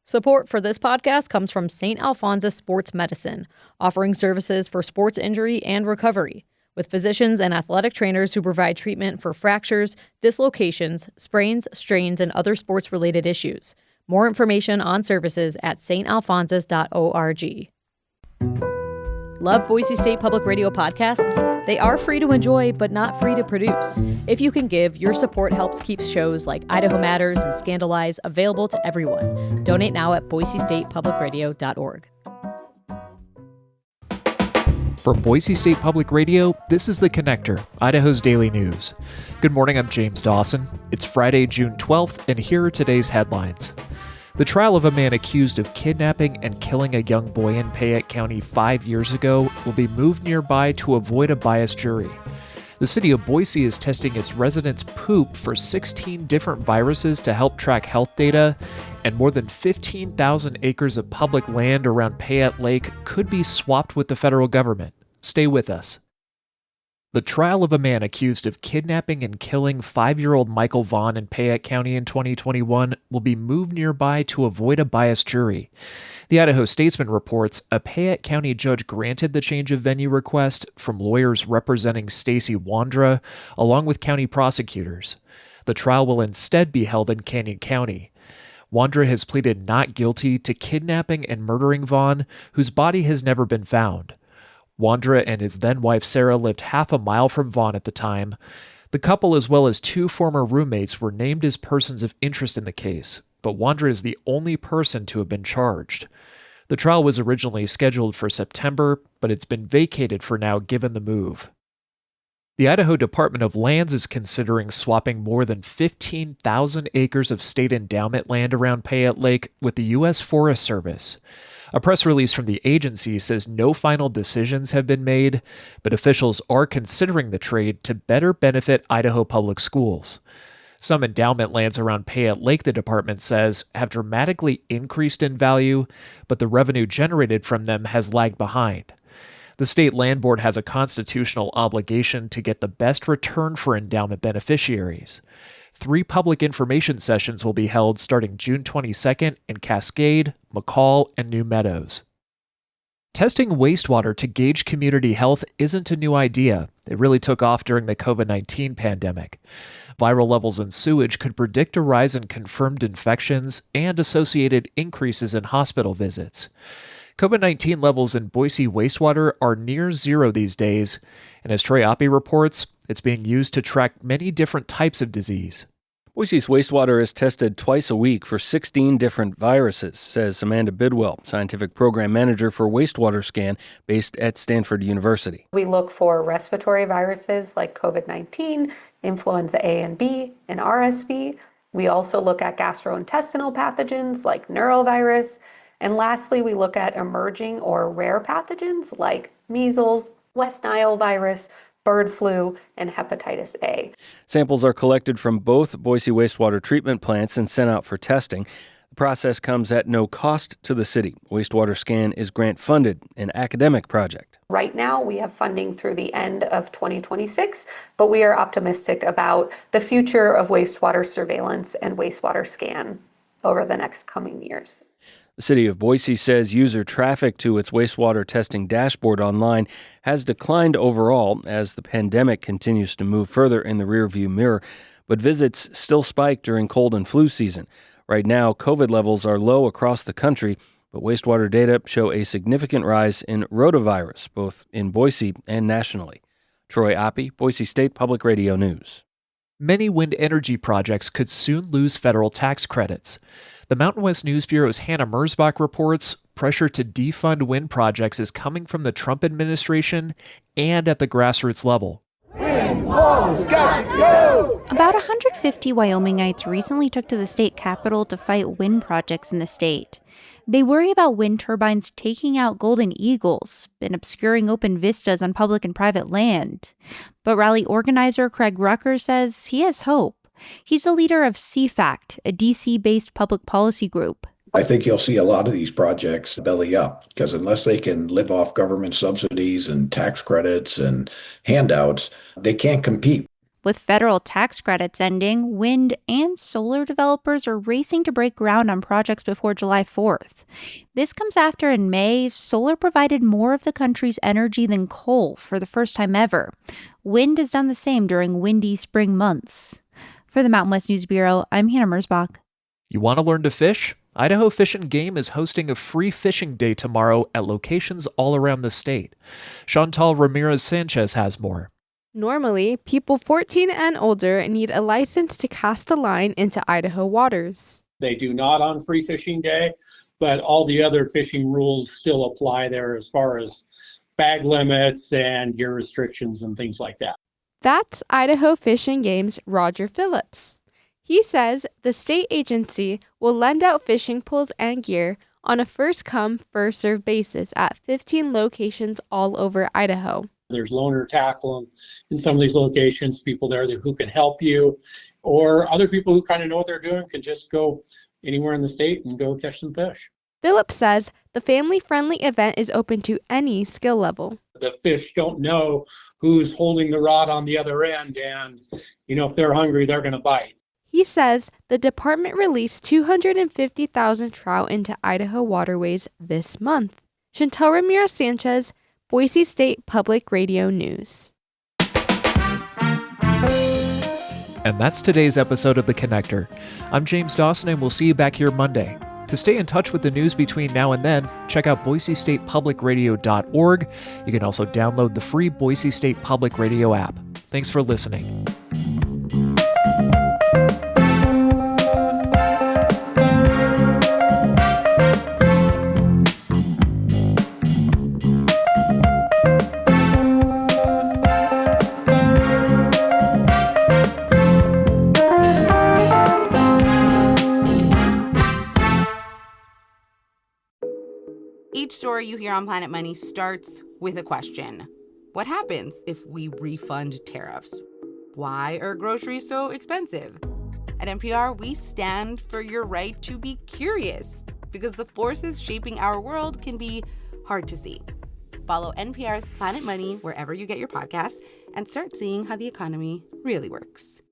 Support for this podcast comes from St. Alphonsus Sports Medicine, offering services for sports injury and recovery, with physicians and athletic trainers who provide treatment for fractures, dislocations, sprains, strains, and other sports-related issues. More information on services at stalphonsus.org. Love Boise State Public Radio podcasts? They are free to enjoy, but not free to produce. If you can give, your support helps keep shows like Idaho Matters and Scandalize available to everyone. Donate now at boisestatepublicradio.org. From Boise State Public Radio, this is The Connector, Idaho's daily news. Good morning, I'm James Dawson. It's Friday, June 12th, and here are today's headlines. The trial of a man accused of kidnapping and killing a young boy in Payette County 5 years ago will be moved nearby to avoid a biased jury. The City of Boise is testing its residents' poop for 16 different viruses to help track health data, and more than 15,000 acres of public land around Payette Lake could be swapped with the federal government. Stay with us. The trial of a man accused of kidnapping and killing 5-year-old Michael Vaughn in Payette County in 2021 will be moved nearby to avoid a biased jury. The Idaho Statesman reports a Payette County judge granted the change of venue request from lawyers representing Stacy Wandra, along with county prosecutors. The trial will instead be held in Canyon County. Wandra has pleaded not guilty to kidnapping and murdering Vaughn, whose body has never been found. Wandra and his then-wife Sarah lived half a mile from Vaughn at the time. The couple, as well as 2 former roommates, were named as persons of interest in the case, but Wandra is the only person to have been charged. The trial was originally scheduled for September, but it's been vacated for now given the move. The Idaho Department of Lands is considering swapping more than 15,000 acres of state endowment land around Payette Lake with the U.S. Forest Service. A press release from the agency says no final decisions have been made, but officials are considering the trade to better benefit Idaho public schools. Some endowment lands around Payette Lake, the department says, have dramatically increased in value, but the revenue generated from them has lagged behind. The State Land Board has a constitutional obligation to get the best return for endowment beneficiaries. 3 public information sessions will be held starting June 22nd in Cascade, McCall, and New Meadows. Testing wastewater to gauge community health isn't a new idea. It really took off during the COVID-19 pandemic. Viral levels in sewage could predict a rise in confirmed infections and associated increases in hospital visits. COVID-19 levels in Boise wastewater are near zero these days, and as Troy Oppie reports, it's being used to track many different types of disease. Boise's wastewater is tested twice a week for 16 different viruses, says Amanda Bidwell, Scientific Program Manager for Wastewater Scan based at Stanford University. We look for respiratory viruses like COVID-19, influenza A and B, and RSV. We also look at gastrointestinal pathogens like neurovirus. And lastly, we look at emerging or rare pathogens like measles, West Nile virus, bird flu, and hepatitis A. Samples are collected from both Boise wastewater treatment plants and sent out for testing. The process comes at no cost to the city. Wastewater Scan is grant-funded, an academic project. Right now, we have funding through the end of 2026, but we are optimistic about the future of wastewater surveillance and wastewater scan over the next coming years. The City of Boise says user traffic to its wastewater testing dashboard online has declined overall as the pandemic continues to move further in the rearview mirror, but visits still spike during cold and flu season. Right now, COVID levels are low across the country, but wastewater data show a significant rise in rotavirus, both in Boise and nationally. Troy Oppie, Boise State Public Radio News. Many wind energy projects could soon lose federal tax credits. The Mountain West News Bureau's Hannah Merzbach reports pressure to defund wind projects is coming from the Trump administration and at the grassroots level. Wind blowers got to go! About 150 Wyomingites recently took to the state capitol to fight wind projects in the state. They worry about wind turbines taking out golden eagles and obscuring open vistas on public and private land. But rally organizer Craig Rucker says he has hope. He's the leader of CFACT, a D.C.-based public policy group. I think you'll see a lot of these projects belly up because unless they can live off government subsidies and tax credits and handouts, they can't compete. With federal tax credits ending, wind and solar developers are racing to break ground on projects before July 4th. This comes after in May, solar provided more of the country's energy than coal for the first time ever. Wind has done the same during windy spring months. For the Mountain West News Bureau, I'm Hannah Mersbach. You want to learn to fish? Idaho Fish and Game is hosting a free fishing day tomorrow at locations all around the state. Chantal Ramirez-Sanchez has more. Normally, people 14 and older need a license to cast a line into Idaho waters. They do not on Free Fishing Day, but all the other fishing rules still apply there as far as bag limits and gear restrictions and things like that. That's Idaho Fish and Game's Roger Phillips. He says the state agency will lend out fishing poles and gear on a first-come, first-served basis at 15 locations all over Idaho. There's loaner tackle in some of these locations, people there who can help you, or other people who kind of know what they're doing can just go anywhere in the state and go catch some fish. Phillips says the family-friendly event is open to any skill level. The fish don't know who's holding the rod on the other end, and if they're hungry, they're going to bite. He says the department released 250,000 trout into Idaho waterways this month. Chantal Ramirez-Sanchez, Boise State Public Radio News. And that's today's episode of The Connector. I'm James Dawson, and we'll see you back here Monday. To stay in touch with the news between now and then, check out BoiseStatePublicRadio.org. You can also download the free Boise State Public Radio app. Thanks for listening. Each story you hear on Planet Money starts with a question. What happens if we refund tariffs? Why are groceries so expensive? At NPR, we stand for your right to be curious because the forces shaping our world can be hard to see. Follow NPR's Planet Money wherever you get your podcasts and start seeing how the economy really works.